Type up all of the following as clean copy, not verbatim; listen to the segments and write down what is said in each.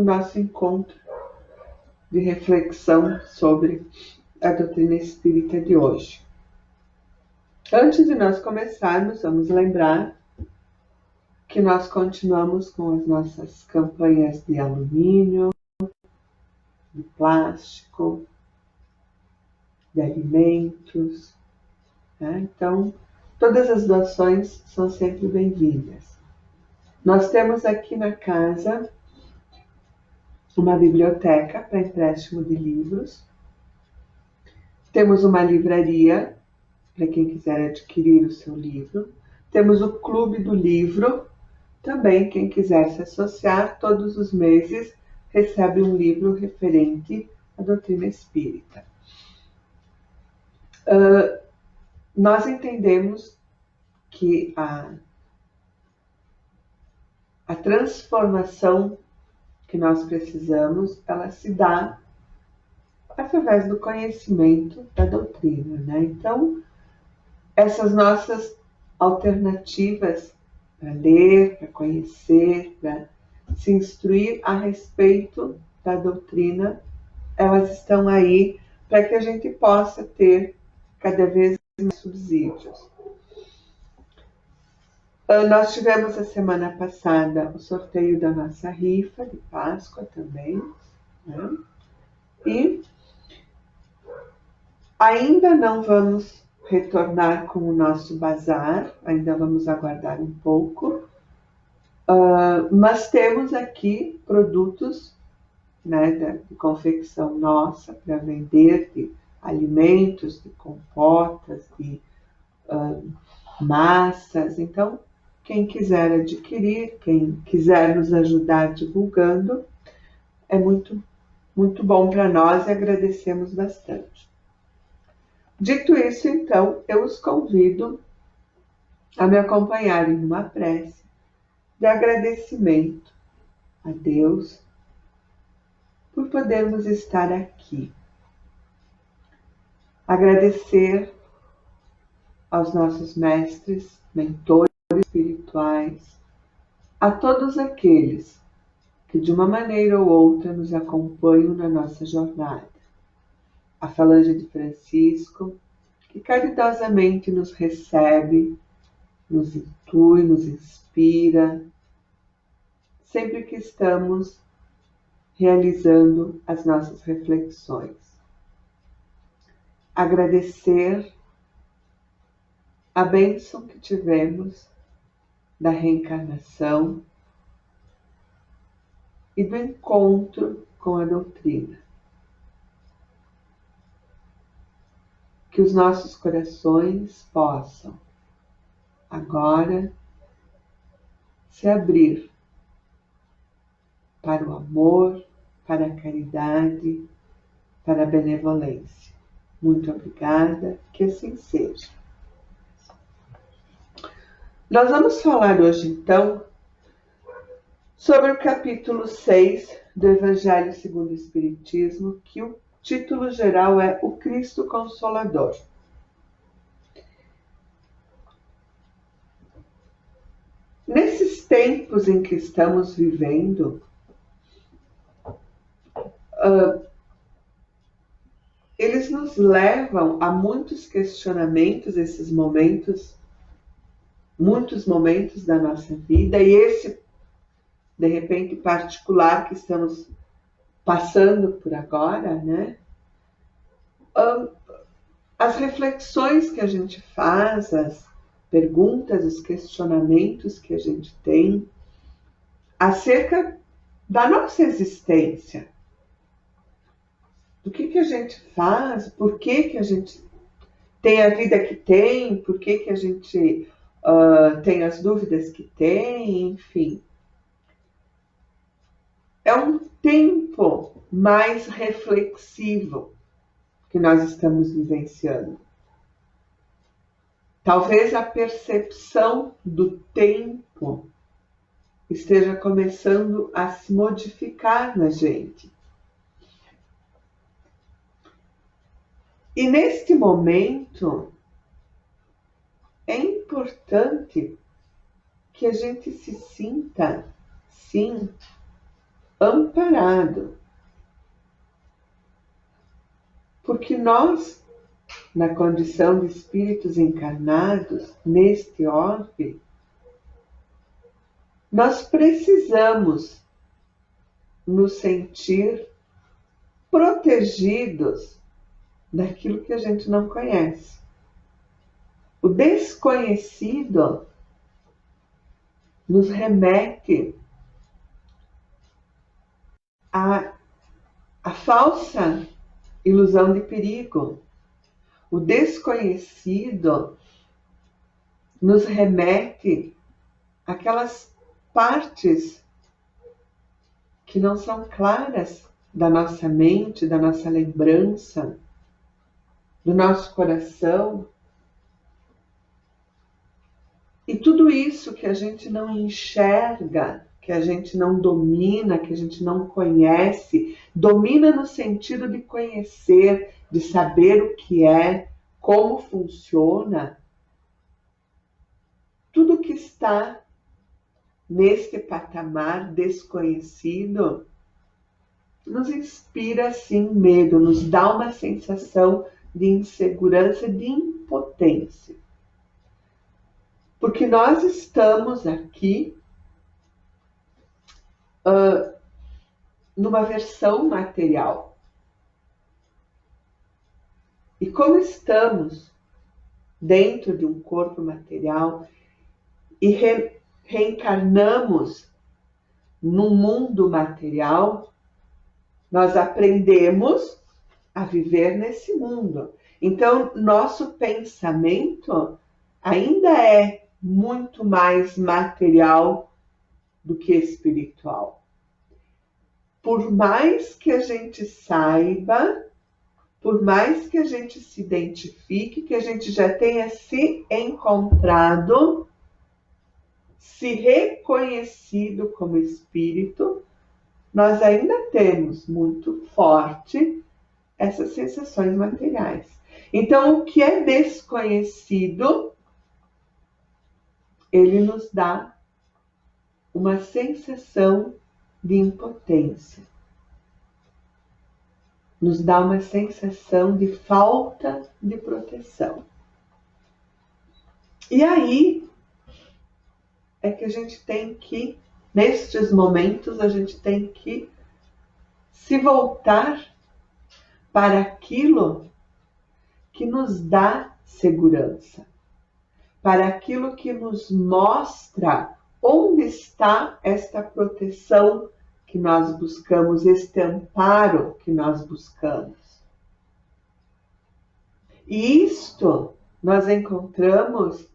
o nosso encontro de reflexão sobre a doutrina espírita de hoje. Antes de nós começarmos, vamos lembrar que nós continuamos com as nossas campanhas de alumínio, de plástico, de alimentos, né? Então, todas as doações são sempre bem-vindas. Nós temos aqui na casa uma biblioteca para empréstimo de livros. Temos uma livraria para quem quiser adquirir o seu livro. Temos o Clube do Livro. Também, quem quiser se associar, todos os meses recebe um livro referente à doutrina espírita. Nós entendemos que a transformação que nós precisamos, ela se dá através do conhecimento da doutrina, né? Então, essas nossas alternativas para ler, para conhecer, para se instruir a respeito da doutrina, elas estão aí para que a gente possa ter cada vez mais subsídios. Nós tivemos a semana passada o sorteio da nossa rifa de Páscoa também, né? E ainda não vamos retornar com o nosso bazar, ainda vamos aguardar um pouco, mas temos aqui produtos, né, de confecção nossa para vender, de alimentos, de compotas, de massas. Então, quem quiser adquirir, quem quiser nos ajudar divulgando, é muito, muito bom para nós e agradecemos bastante. Dito isso, então, eu os convido a me acompanharem numa prece de agradecimento a Deus por podermos estar aqui. Agradecer aos nossos mestres, mentores espirituais, a todos aqueles que de uma maneira ou outra nos acompanham na nossa jornada. A Falange de Francisco, que caridosamente nos recebe, nos intui, nos inspira, sempre que estamos realizando as nossas reflexões. Agradecer a bênção que tivemos da reencarnação e do encontro com a doutrina. Que os nossos corações possam agora se abrir para o amor, para a caridade, para a benevolência. Muito obrigada, que assim seja. Nós vamos falar hoje, então, sobre o capítulo 6 do Evangelho segundo o Espiritismo, que o título geral é O Cristo Consolador. Nesses tempos em que estamos vivendo, eles nos levam a muitos questionamentos, esses momentos, muitos momentos da nossa vida, e esse, de repente, particular que estamos passando por agora, né? As reflexões que a gente faz, as perguntas, os questionamentos que a gente tem acerca da nossa existência. Do que a gente faz, por que a gente tem a vida que tem, por que a gente tem as dúvidas que tem, enfim. É um tempo mais reflexivo que nós estamos vivenciando. Talvez a percepção do tempo esteja começando a se modificar na gente. E neste momento, é importante que a gente se sinta, sim, amparado. Porque nós, na condição de espíritos encarnados, neste orbe, nós precisamos nos sentir protegidos daquilo que a gente não conhece. O desconhecido nos remete à falsa ilusão de perigo. O desconhecido nos remete àquelas partes que não são claras da nossa mente, da nossa lembrança, do nosso coração. E tudo isso que a gente não enxerga, que a gente não domina, que a gente não conhece, domina no sentido de conhecer, de saber o que é, como funciona. Tudo que está neste patamar desconhecido nos inspira, assim, medo, nos dá uma sensação de insegurança, de impotência. Porque nós estamos aqui numa versão material. E como estamos dentro de um corpo material e reencarnamos num mundo material, nós aprendemos a viver nesse mundo. Então, nosso pensamento ainda é muito mais material do que espiritual. Por mais que a gente saiba, por mais que a gente se identifique, que a gente já tenha se encontrado, se reconhecido como espírito, nós ainda temos muito forte essas sensações materiais. Então, o que é desconhecido, ele nos dá uma sensação de impotência. Nos dá uma sensação de falta de proteção. E aí é que a gente tem que, nestes momentos, a gente tem que se voltar para aquilo que nos dá segurança, para aquilo que nos mostra onde está esta proteção que nós buscamos, este amparo que nós buscamos. E isto nós encontramos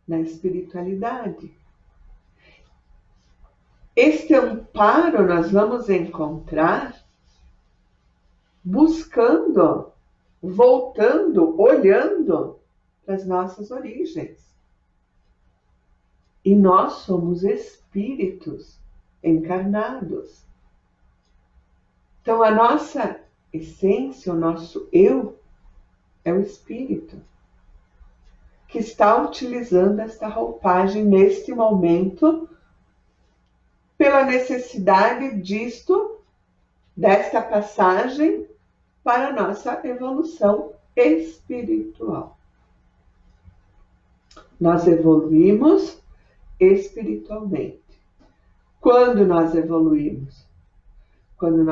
na espiritualidade. Este amparo nós vamos encontrar buscando, voltando, olhando para as nossas origens. E nós somos espíritos encarnados. Então, a nossa essência, o nosso eu, é o espírito que está utilizando esta roupagem neste momento pela necessidade desta passagem para a nossa evolução espiritual. Nós evoluímos espiritualmente. Quando nós evoluímos? Quando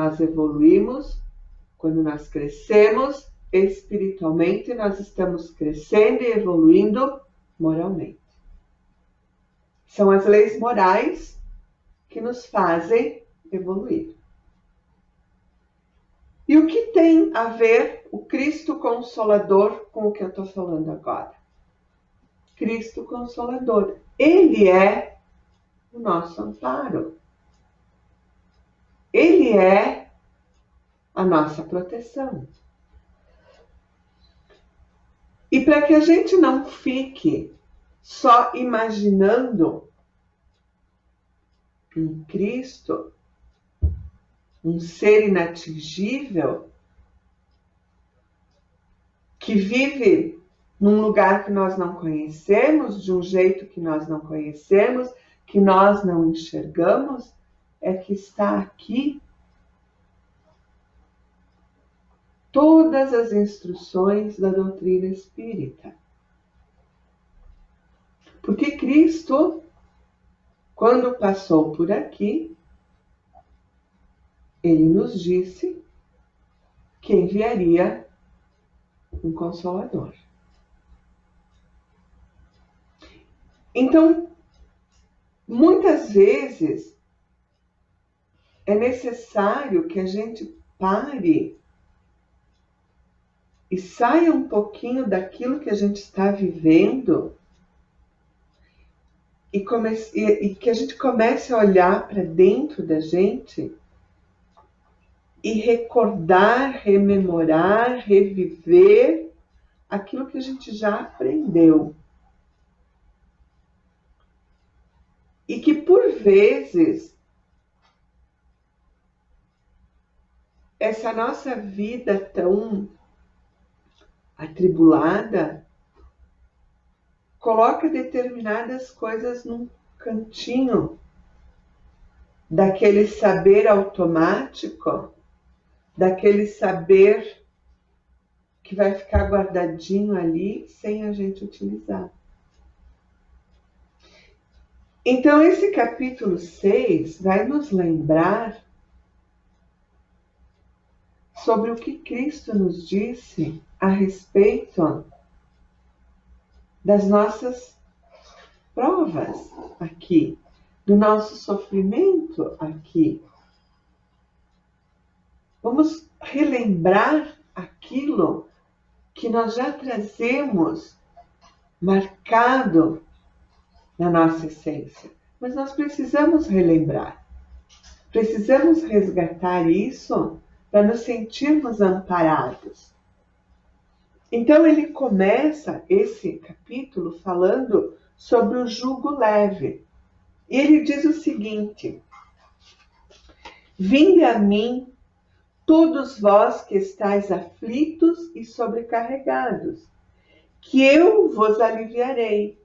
nós crescemos espiritualmente, nós estamos crescendo e evoluindo moralmente. São as leis morais que nos fazem evoluir. E o que tem a ver o Cristo Consolador com o que eu estou falando agora? Cristo Consolador. Ele é o nosso amparo. Ele é a nossa proteção. E para que a gente não fique só imaginando um Cristo, um ser inatingível, que vive num lugar que nós não conhecemos, de um jeito que nós não conhecemos, que nós não enxergamos é que está aqui todas as instruções da doutrina espírita. Porque Cristo, quando passou por aqui, ele nos disse que enviaria um Consolador. Então, muitas vezes, é necessário que a gente pare e saia um pouquinho daquilo que a gente está vivendo e que a gente comece a olhar para dentro da gente e recordar, rememorar, reviver aquilo que a gente já aprendeu. E que, por vezes, essa nossa vida tão atribulada coloca determinadas coisas num cantinho daquele saber automático, daquele saber que vai ficar guardadinho ali sem a gente utilizar. Então, esse capítulo 6 vai nos lembrar sobre o que Cristo nos disse a respeito das nossas provas aqui, do nosso sofrimento aqui. Vamos relembrar aquilo que nós já trazemos marcado na nossa essência. Mas nós precisamos relembrar. Precisamos resgatar isso para nos sentirmos amparados. Então ele começa esse capítulo falando sobre o jugo leve. E ele diz o seguinte: vinde a mim, todos vós que estáis aflitos e sobrecarregados, que eu vos aliviarei.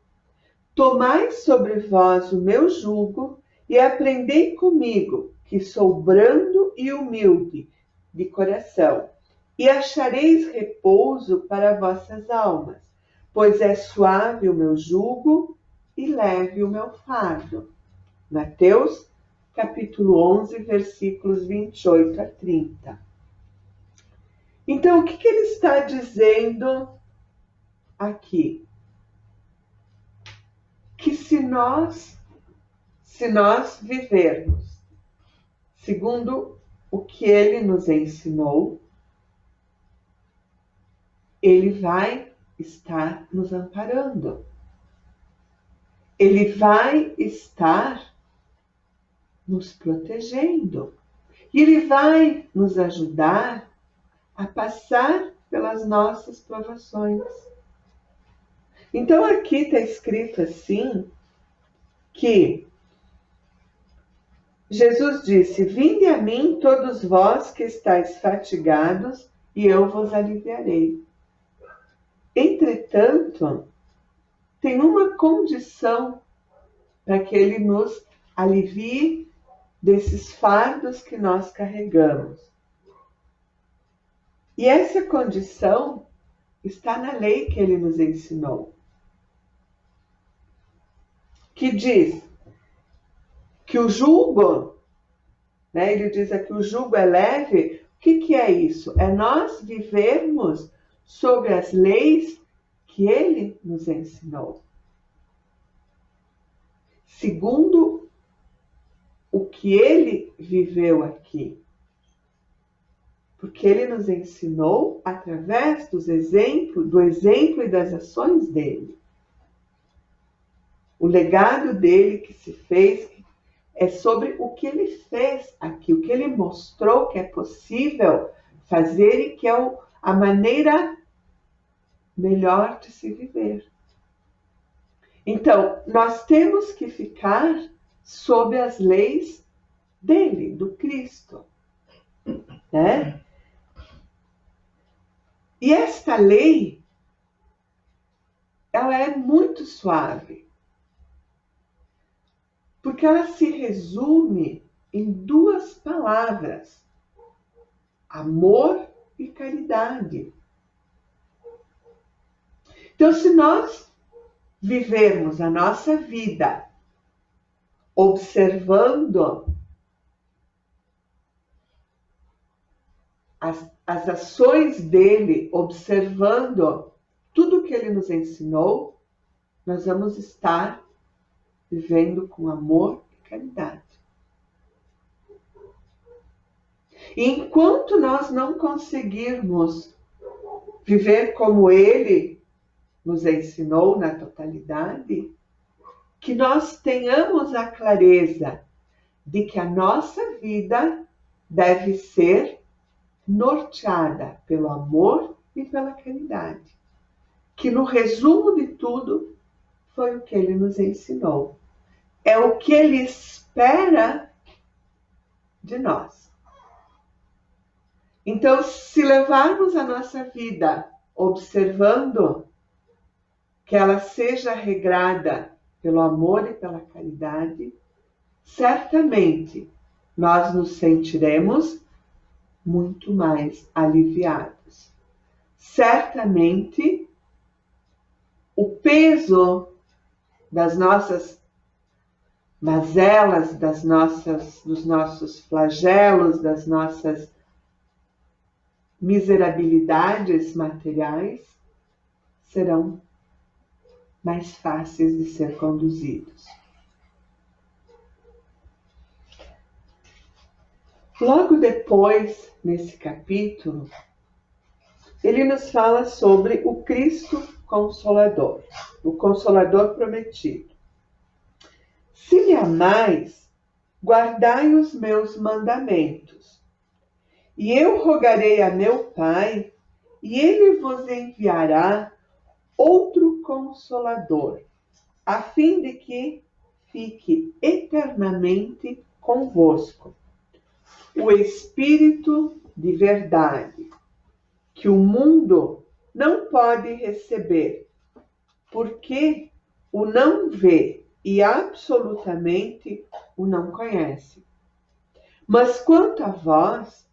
Tomai sobre vós o meu jugo e aprendei comigo, que sou brando e humilde de coração, e achareis repouso para vossas almas, pois é suave o meu jugo e leve o meu fardo. Mateus, capítulo 11, versículos 28 a 30. Então, o que ele está dizendo aqui? Que se nós vivermos segundo o que ele nos ensinou, ele vai estar nos amparando. Ele vai estar nos protegendo. E ele vai nos ajudar a passar pelas nossas provações. Então aqui está escrito assim, que Jesus disse: vinde a mim todos vós que estáis fatigados, e eu vos aliviarei. Entretanto, tem uma condição para que ele nos alivie desses fardos que nós carregamos. E essa condição está na lei que ele nos ensinou, que diz que o jugo, né, ele diz aqui, o jugo é leve. O que é isso? É nós vivermos sobre as leis que ele nos ensinou, segundo o que ele viveu aqui. Porque ele nos ensinou através do exemplo e das ações dele. O legado dele que se fez é sobre o que ele fez aqui, o que ele mostrou que é possível fazer e que é a maneira melhor de se viver. Então, nós temos que ficar sob as leis dele, do Cristo, né? E esta lei, ela é muito suave, porque ela se resume em duas palavras: amor e caridade. Então, se nós vivermos a nossa vida observando as ações dele, observando tudo que ele nos ensinou, nós vamos estar vivendo com amor e caridade. E enquanto nós não conseguirmos viver como ele nos ensinou na totalidade, que nós tenhamos a clareza de que a nossa vida deve ser norteada pelo amor e pela caridade, que no resumo de tudo foi o que ele nos ensinou. É o que ele espera de nós. Então, se levarmos a nossa vida observando que ela seja regrada pelo amor e pela caridade, certamente nós nos sentiremos muito mais aliviados. Certamente o peso das nossas mazelas, dos nossos flagelos, das nossas miserabilidades materiais serão mais fáceis de ser conduzidos. Logo depois, nesse capítulo, ele nos fala sobre o Cristo Consolador, o Consolador prometido. Se me amais, guardai os meus mandamentos, e eu rogarei a meu Pai, e ele vos enviará outro Consolador, a fim de que fique eternamente convosco, o Espírito de verdade, que o mundo não pode receber, porque o não vê e absolutamente o não conhece. Mas quanto a vós,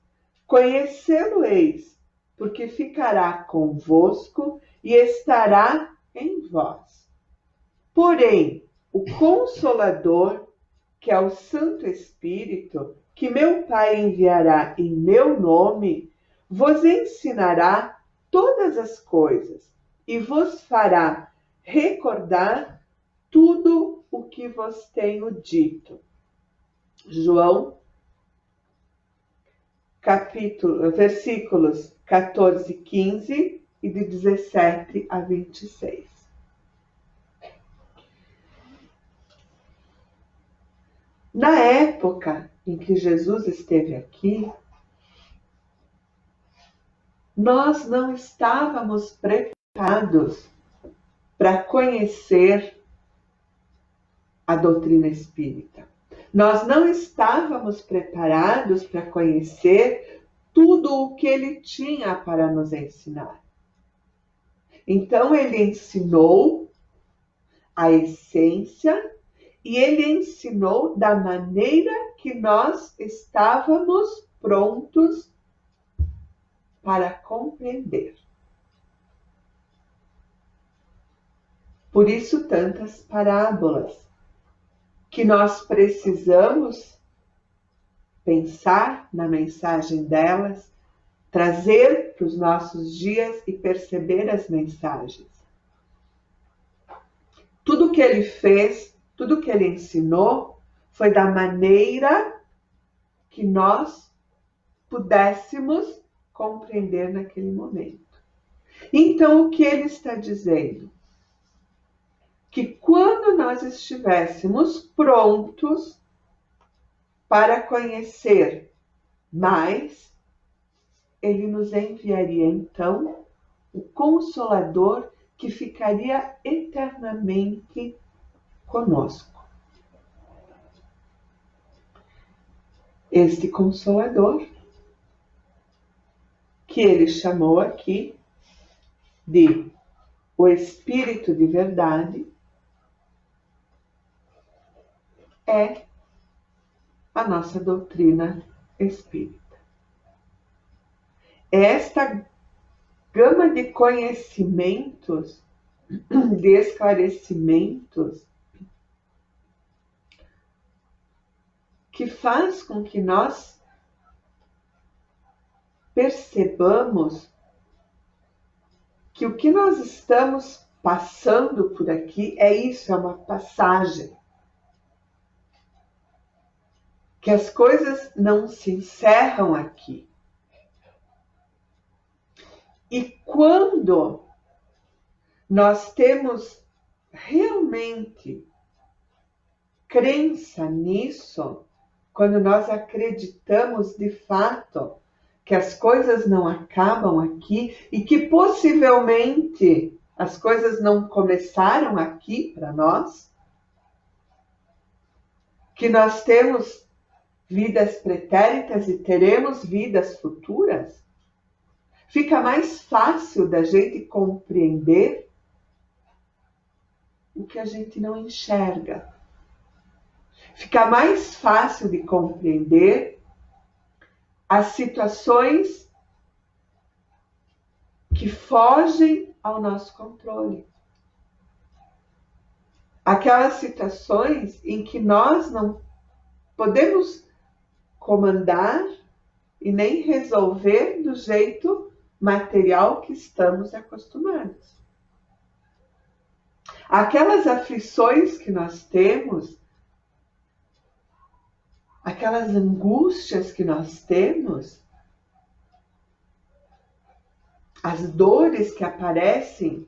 conhecê-lo-eis, porque ficará convosco e estará em vós. Porém, o Consolador, que é o Santo Espírito, que meu Pai enviará em meu nome, vos ensinará todas as coisas e vos fará recordar tudo o que vos tenho dito. João, versículos 14, 15 e de 17 a 26. Na época em que Jesus esteve aqui, nós não estávamos preparados para conhecer a doutrina espírita. Nós não estávamos preparados para conhecer tudo o que ele tinha para nos ensinar. Então, ele ensinou a essência e ele ensinou da maneira que nós estávamos prontos para compreender. Por isso, tantas parábolas que nós precisamos pensar na mensagem delas, trazer para os nossos dias e perceber as mensagens. Tudo que ele fez, tudo que ele ensinou, foi da maneira que nós pudéssemos compreender naquele momento. Então, o que ele está dizendo? Que quando nós estivéssemos prontos para conhecer mais, ele nos enviaria então o Consolador que ficaria eternamente conosco. Este Consolador, que ele chamou aqui de o Espírito de Verdade, é a nossa doutrina espírita. É esta gama de conhecimentos, de esclarecimentos, que faz com que nós percebamos que o que nós estamos passando por aqui é isso, é uma passagem. Que as coisas não se encerram aqui. E quando nós temos realmente crença nisso, quando nós acreditamos de fato que as coisas não acabam aqui e que possivelmente as coisas não começaram aqui para nós, que nós temos vidas pretéritas e teremos vidas futuras, fica mais fácil da gente compreender o que a gente não enxerga. Fica mais fácil de compreender as situações que fogem ao nosso controle. Aquelas situações em que nós não podemos comandar e nem resolver do jeito material que estamos acostumados. Aquelas aflições que nós temos, aquelas angústias que nós temos, as dores que aparecem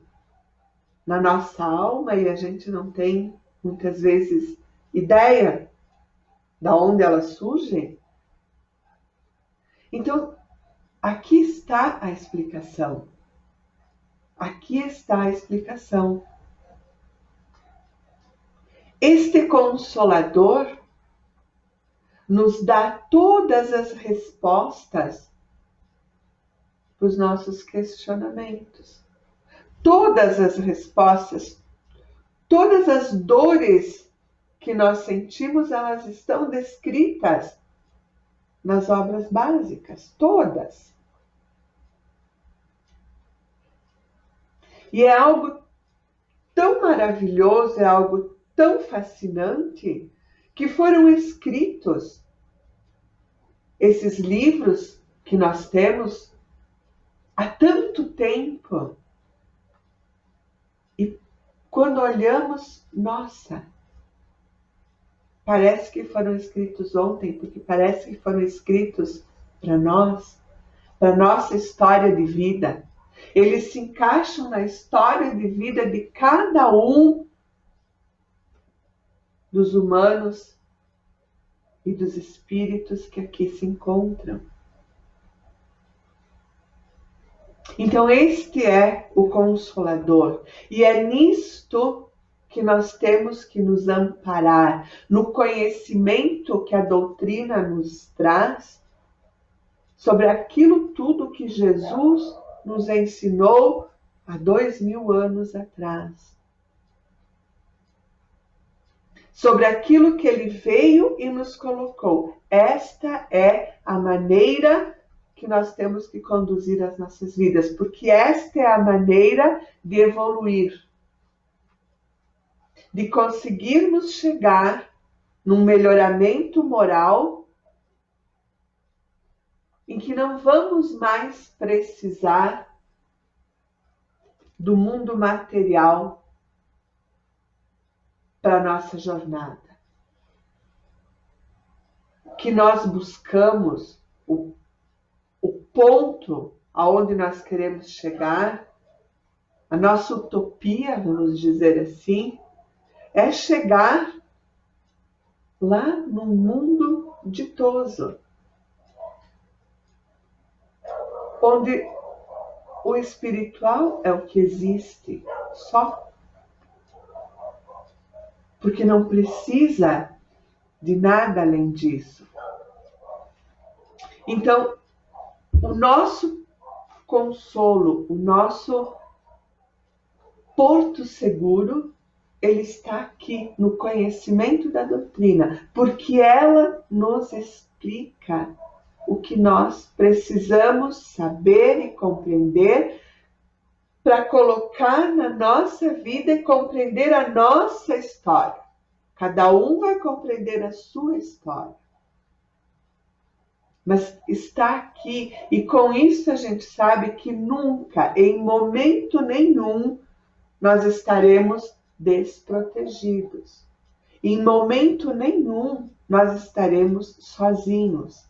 na nossa alma e a gente não tem muitas vezes ideia de onde elas surgem. Então, aqui está a explicação. Aqui está a explicação. Este Consolador nos dá todas as respostas para os nossos questionamentos. Todas as respostas, todas as dores que nós sentimos, elas estão descritas nas obras básicas, todas. E é algo tão maravilhoso, é algo tão fascinante, que foram escritos esses livros que nós temos há tanto tempo. E quando olhamos, nossa, parece que foram escritos ontem, porque parece que foram escritos para nós, para nossa história de vida. Eles se encaixam na história de vida de cada um dos humanos e dos espíritos que aqui se encontram. Então, este é o Consolador. E é nisto que nós temos que nos amparar, no conhecimento que a doutrina nos traz sobre aquilo tudo que Jesus nos ensinou há 2000 anos atrás. Sobre aquilo que ele veio e nos colocou. Esta é a maneira que nós temos que conduzir as nossas vidas, porque esta é a maneira de evoluir, de conseguirmos chegar num melhoramento moral em que não vamos mais precisar do mundo material para a nossa jornada. Que nós buscamos o ponto aonde nós queremos chegar, a nossa utopia, vamos dizer assim, é chegar lá no mundo ditoso, onde o espiritual é o que existe, só. Porque não precisa de nada além disso. Então, o nosso consolo, o nosso porto seguro ele está aqui no conhecimento da doutrina, porque ela nos explica o que nós precisamos saber e compreender para colocar na nossa vida e compreender a nossa história. Cada um vai compreender a sua história. Mas está aqui, e com isso a gente sabe que nunca, em momento nenhum, nós estaremos desprotegidos. Em momento nenhum, nós estaremos sozinhos.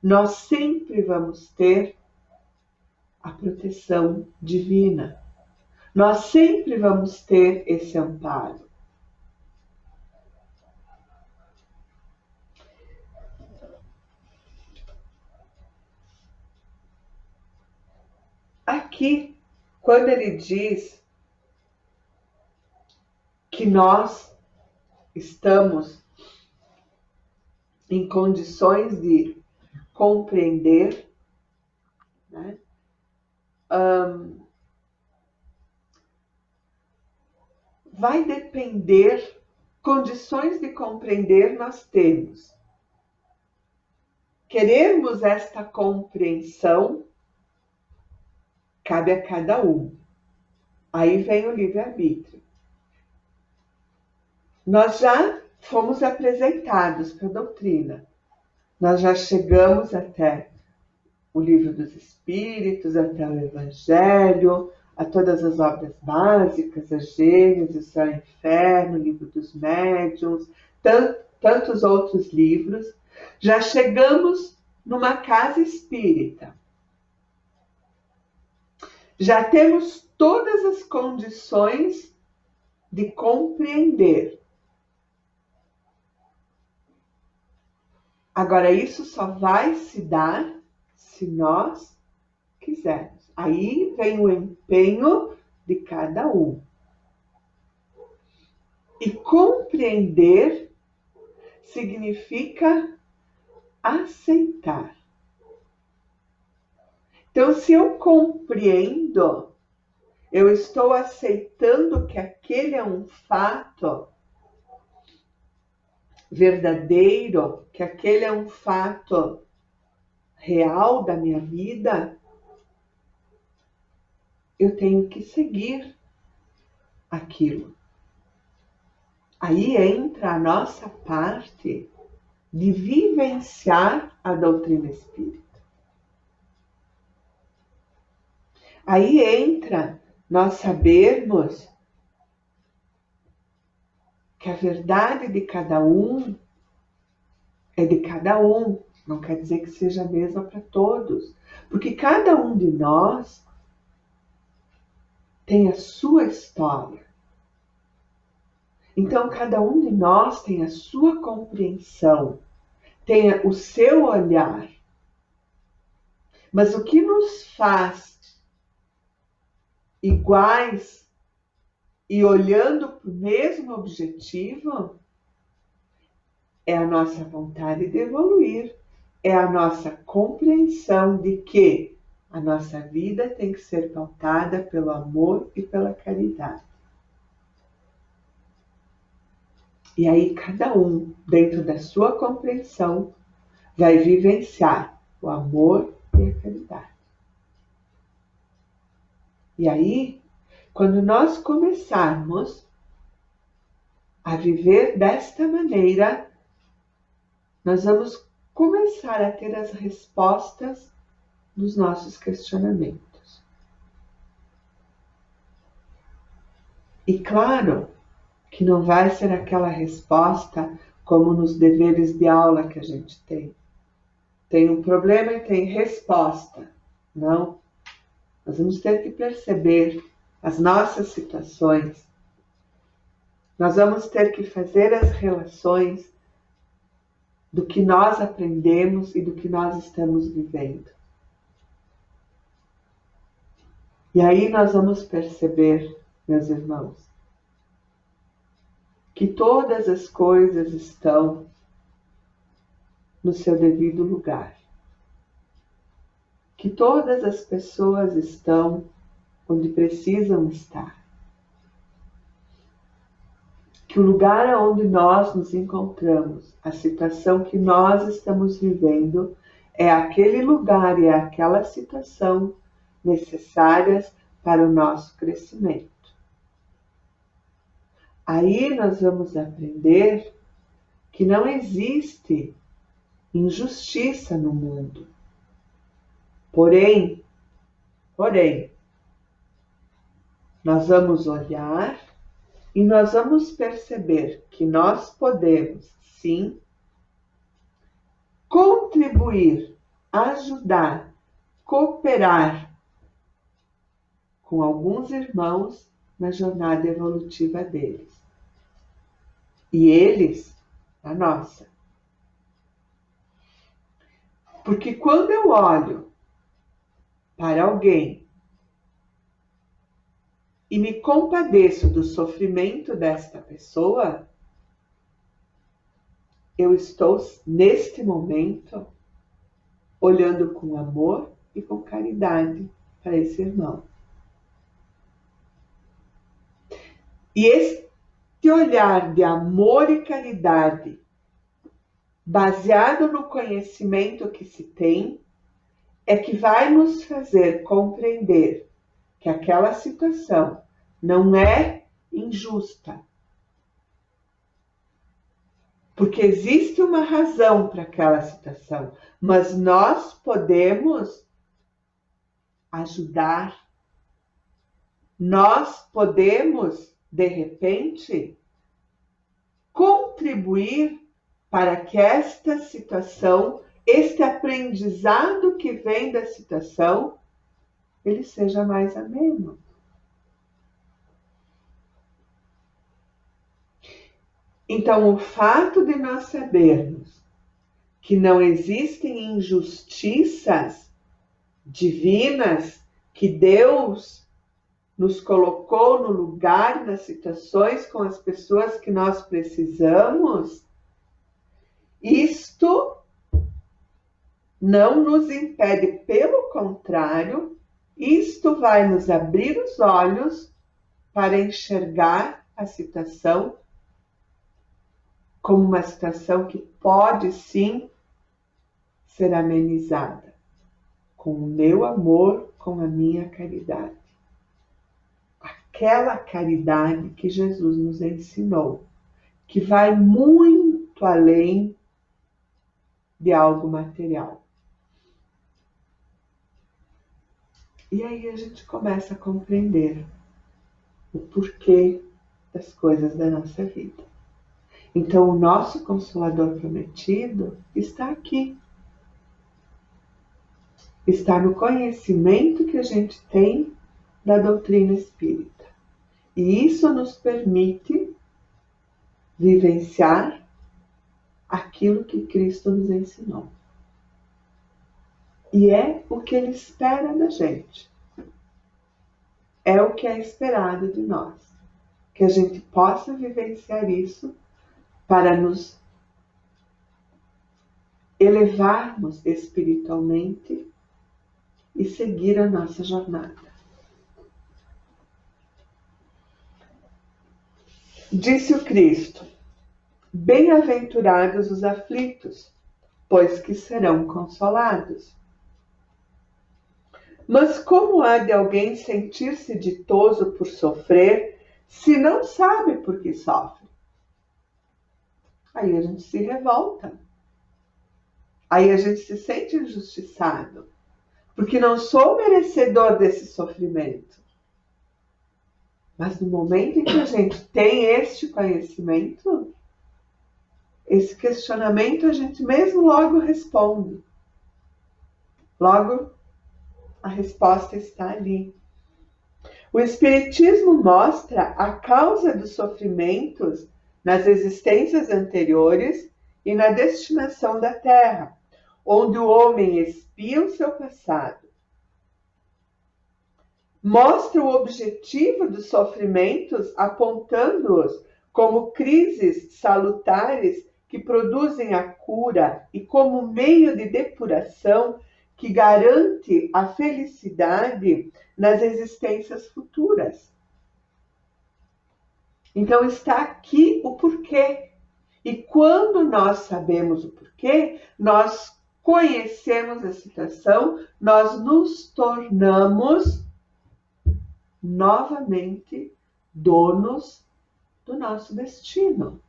Nós sempre vamos ter a proteção divina. Nós sempre vamos ter esse amparo. Aqui, quando ele diz que nós estamos em condições de compreender, né? Vai depender, condições de compreender nós temos. Querermos esta compreensão cabe a cada um. Aí vem o livre-arbítrio. Nós já fomos apresentados para a doutrina. Nós já chegamos até o Livro dos Espíritos, até o Evangelho, a todas as obras básicas, a Gênesis, o Céu e o Inferno, o Livro dos Médiuns, tantos outros livros. Já chegamos numa casa espírita. Já temos todas as condições de compreender. Agora, isso só vai se dar se nós quisermos. Aí vem o empenho de cada um. E compreender significa aceitar. Então, se eu compreendo, eu estou aceitando que aquele é um fato verdadeiro, que aquele é um fato real da minha vida, eu tenho que seguir aquilo. Aí entra a nossa parte de vivenciar a doutrina espírita. Aí entra nós sabermos que a verdade de cada um é de cada um. Não quer dizer que seja a mesma para todos. Porque cada um de nós tem a sua história. Então, cada um de nós tem a sua compreensão, tem o seu olhar. Mas o que nos faz iguais e olhando para o mesmo objetivo é a nossa vontade de evoluir, é a nossa compreensão de que a nossa vida tem que ser pautada pelo amor e pela caridade. E aí cada um, dentro da sua compreensão, vai vivenciar o amor e a caridade. E aí, quando nós começarmos a viver desta maneira, nós vamos começar a ter as respostas dos nossos questionamentos. E claro que não vai ser aquela resposta como nos deveres de aula que a gente tem. Tem um problema e tem resposta. Não. Nós vamos ter que perceber as nossas situações. Nós vamos ter que fazer as relações do que nós aprendemos e do que nós estamos vivendo. E aí nós vamos perceber, meus irmãos, que todas as coisas estão no seu devido lugar. Que todas as pessoas estão onde precisam estar. que o lugar onde nós nos encontramos, a situação que nós estamos vivendo, é aquele lugar e é aquela situação necessárias para o nosso crescimento. Aí nós vamos aprender que não existe injustiça no mundo. Porém, nós vamos olhar e nós vamos perceber que nós podemos, sim, contribuir, ajudar, cooperar com alguns irmãos na jornada evolutiva deles. E eles, a nossa. Porque quando eu olho para alguém e me compadeço do sofrimento desta pessoa, eu estou, neste momento, olhando com amor e com caridade para esse irmão. E este olhar de amor e caridade, baseado no conhecimento que se tem, é que vai nos fazer compreender que aquela situação não é injusta. Porque existe uma razão para aquela situação, mas nós podemos ajudar, nós podemos, de repente, contribuir para que esta situação, este aprendizado que vem da situação, ele seja mais ameno. Então, o fato de nós sabermos que não existem injustiças divinas, que Deus nos colocou no lugar, nas situações, com as pessoas que nós precisamos, isto não nos impede, pelo contrário, isto vai nos abrir os olhos para enxergar a situação como uma situação que pode sim ser amenizada com o meu amor, com a minha caridade. Aquela caridade que Jesus nos ensinou, que vai muito além de algo material. E aí a gente começa a compreender o porquê das coisas da nossa vida. Então, o nosso Consolador prometido está aqui. Está no conhecimento que a gente tem da doutrina espírita. E isso nos permite vivenciar aquilo que Cristo nos ensinou. E é o que Ele espera da gente. É o que é esperado de nós. Que a gente possa vivenciar isso para nos elevarmos espiritualmente e seguir a nossa jornada. Disse o Cristo: bem-aventurados os aflitos, pois que serão consolados. Mas como há de alguém sentir-se ditoso por sofrer, se não sabe por que sofre? Aí a gente se revolta. Aí a gente se sente injustiçado, porque não sou merecedor desse sofrimento. Mas no momento em que a gente tem este conhecimento, esse questionamento a gente mesmo logo responde. Logo, a resposta está ali. O Espiritismo mostra a causa dos sofrimentos nas existências anteriores e na destinação da Terra, onde o homem expia o seu passado. Mostra o objetivo dos sofrimentos, apontando-os como crises salutares que produzem a cura e como meio de depuração que garante a felicidade nas existências futuras. Então está aqui o porquê. E quando nós sabemos o porquê, nós conhecemos a situação, nós nos tornamos novamente donos do nosso destino.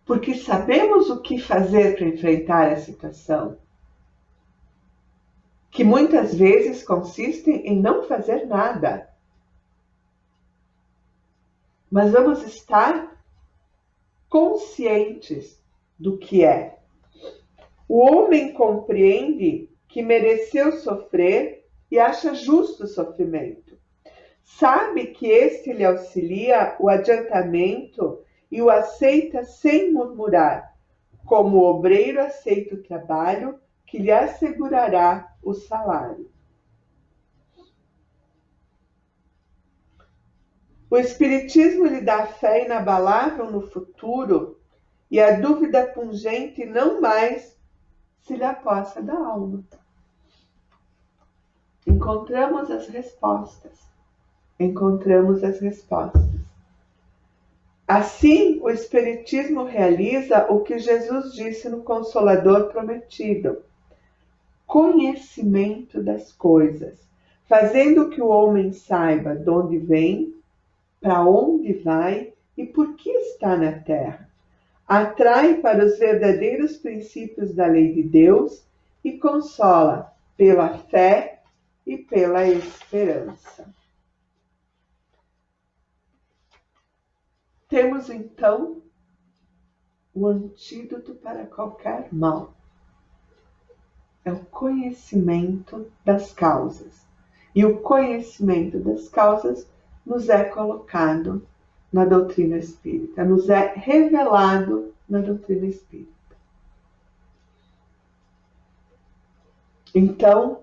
Porque sabemos o que fazer para enfrentar a situação, que muitas vezes consistem em não fazer nada. Mas vamos estar conscientes do que é. O homem compreende que mereceu sofrer e acha justo o sofrimento. Sabe que este lhe auxilia o adiantamento e o aceita sem murmurar, como o obreiro aceita o trabalho que lhe assegurará o salário. O Espiritismo lhe dá fé inabalável no futuro e a dúvida pungente não mais se lhe aposta da alma. Encontramos as respostas. Assim, o Espiritismo realiza o que Jesus disse no Consolador Prometido: conhecimento das coisas, fazendo que o homem saiba de onde vem, para onde vai e por que está na terra. Atrai para os verdadeiros princípios da lei de Deus e consola pela fé e pela esperança. Temos então o antídoto para qualquer mal. É o conhecimento das causas. E o conhecimento das causas nos é colocado na doutrina espírita, nos é revelado na doutrina espírita. Então,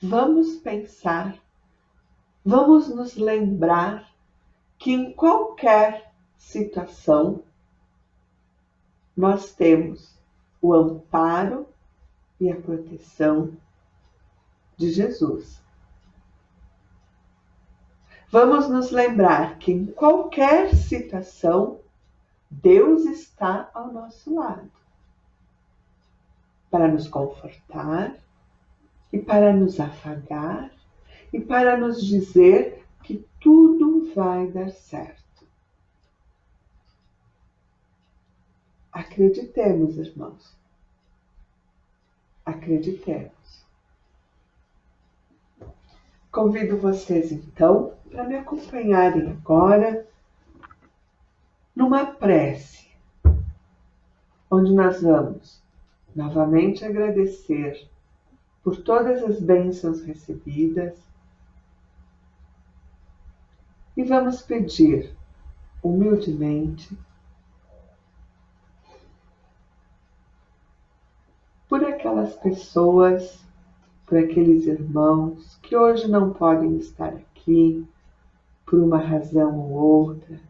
vamos pensar, vamos nos lembrar que em qualquer situação nós temos o amparo e a proteção de Jesus. Vamos nos lembrar que em qualquer situação Deus está ao nosso lado para nos confortar e para nos afagar e para nos dizer que tudo vai dar certo. Acreditemos, irmãos. Acreditemos. Convido vocês, então, para me acompanharem agora numa prece, onde nós vamos novamente agradecer por todas as bênçãos recebidas e vamos pedir humildemente por aquelas pessoas, por aqueles irmãos que hoje não podem estar aqui por uma razão ou outra,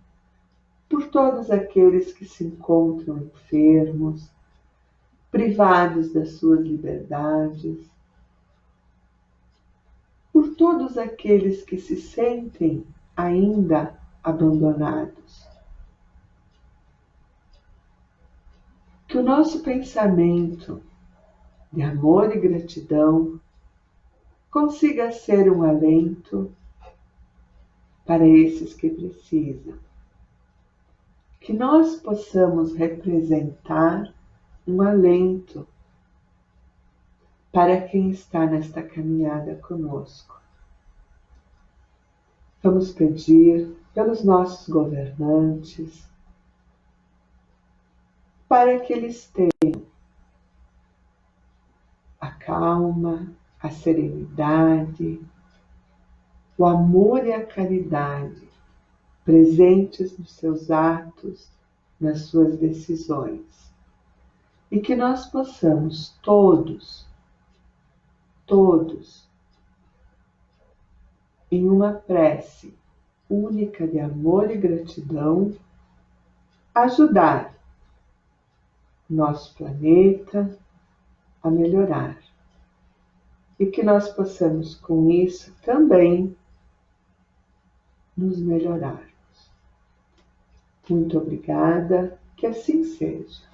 por todos aqueles que se encontram enfermos, privados das suas liberdades, por todos aqueles que se sentem ainda abandonados. Que o nosso pensamento de amor e gratidão consiga ser um alento para esses que precisam. Que nós possamos representar um alento para quem está nesta caminhada conosco. Vamos pedir pelos nossos governantes, para que eles tenham a calma, a serenidade, o amor e a caridade presentes nos seus atos, nas suas decisões. E que nós possamos todos, em uma prece única de amor e gratidão, ajudar nosso planeta a melhorar. E que nós possamos, com isso, também nos melhorarmos. Muito obrigada, que assim seja.